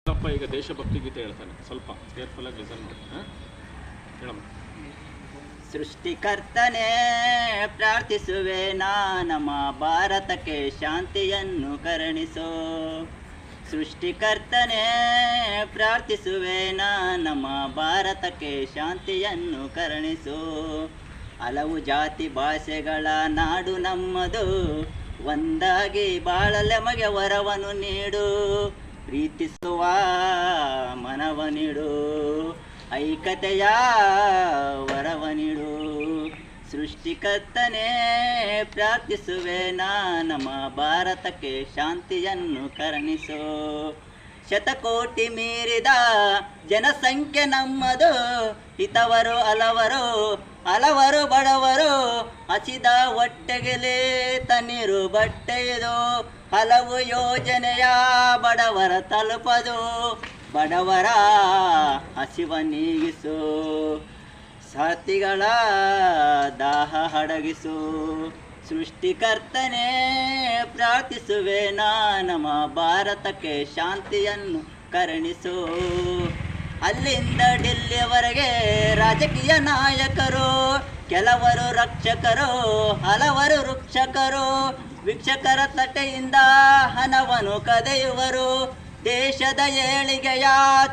ಸ್ವಲ್ಪ ಈಗ ದೇಶಭಕ್ತಿ ಗೀತೆ ಹೇಳ್ತಾನೆ, ಸ್ವಲ್ಪ ಕೇರ್ಫುಲ್ ಆಗಿ ಲಿಸನ್ ಮಾಡಿ. ಹೇಳಮ್ಮ. ಸೃಷ್ಟಿಕರ್ತನೇ ಪ್ರಾರ್ಥಿಸುವೆ ನಮ್ಮ ಭಾರತಕ್ಕೆ ಶಾಂತಿಯನ್ನು ಕರುಣಿಸೋ. ಸೃಷ್ಟಿಕರ್ತನೇ ಪ್ರಾರ್ಥಿಸುವೆ ನಮ್ಮ ಭಾರತಕ್ಕೆ ಶಾಂತಿಯನ್ನು ಕರುಣಿಸೋ. ಹಲವು ಜಾತಿ ಭಾಷೆಗಳ ನಾಡು ನಮ್ಮದು, ಒಂದಾಗಿ ಬಾಳಲೆಮಗೆ ವರವನ್ನು ನೀಡು. ಪ್ರೀತಿಸುವ ಮನವ ನೀಡು, ಐಕ್ಯತೆಯ ವರವ ನೀಡು. ಸೃಷ್ಟಿಕರ್ತನೇ ಪ್ರಾರ್ಥಿಸುವೆ ನಮ್ಮ ಭಾರತಕ್ಕೆ ಶಾಂತಿಯನ್ನು ಕರುಣಿಸೋ. ಶತಕೋಟಿ ಮೀರಿದ ಜನಸಂಖ್ಯೆ ನಮ್ಮದು, ಹಿತವರು ಹಲವರು ಹಲವರು ಬಡವರು. ಹಸಿದ ಹೊಟ್ಟೆಗೆಲೆ ತಣ್ಣೀರು ಬಟ್ಟೆಯದು, ಹಲವು ಯೋಜನೆಯ ಬಡವರ ತಲುಪದು. ಬಡವರ ಹಸಿವ ನೀಗಿಸು, ಸಾರ್ಥಿಗಳ ದಾಹ ಅಡಗಿಸು. ಸೃಷ್ಟಿಕರ್ತನೇ ಪ್ರಾರ್ಥಿಸುವೆ ನಮ್ಮ ಭಾರತಕ್ಕೆ ಶಾಂತಿಯನ್ನು ಕರುಣಿಸು. ಅಲ್ಲಿಂದ ಡೆಲ್ಲಿಯವರೆಗೆ ರಾಜಕೀಯ ನಾಯಕರು, ಕೆಲವರು ರಕ್ಷಕರು ಹಲವರು ವೃಕ್ಷಕರು. ವೀಕ್ಷಕರ ತಟ್ಟೆಯಿಂದ ಹಣವನ್ನು ಕದೆಯುವರು, ದೇಶದ ಏಳಿಗೆಯ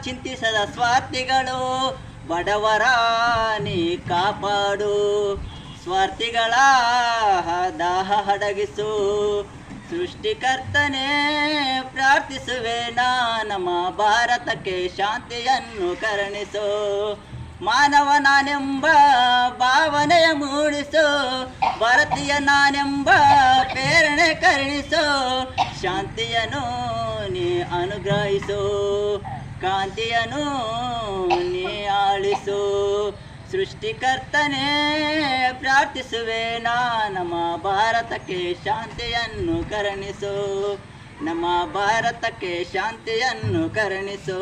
ಚಿಂತಿಸದ ಸ್ವಾರ್ಥಿಗಳು. ಬಡವರ ನೀ ಕಾಪಾಡು, ಸ್ವಾರ್ಥಿಗಳ ದಾಹ ಅಡಗಿಸು. ಸೃಷ್ಟಿಕರ್ತನೇ ಪ್ರಾರ್ಥಿಸುವೆ ನಮ್ಮ ಭಾರತಕ್ಕೆ ಶಾಂತಿಯನ್ನು ಕರುಣಿಸು. ಮಾನವ ನಾನೆಂಬ ಭಾವನೆಯ ಮೂಡಿಸು, ಭಾರತೀಯ ನಾನೆಂಬ ಪ್ರೇರಣೆ ಕರುಣಿಸು. ಶಾಂತಿಯನ್ನು ನೀ ಅನುಗ್ರಹಿಸು, ಕಾಂತಿಯನ್ನು ನೀ ಆಳಿಸು. ಸೃಷ್ಟಿಕರ್ತನೇ ಪ್ರಾರ್ಥಿಸುವೆ ನಮ್ಮ ಭಾರತಕ್ಕೆ ಶಾಂತಿಯನ್ನು ಕರುಣಿಸು. ನಮ್ಮ ಭಾರತಕ್ಕೆ ಶಾಂತಿಯನ್ನು ಕರುಣಿಸು.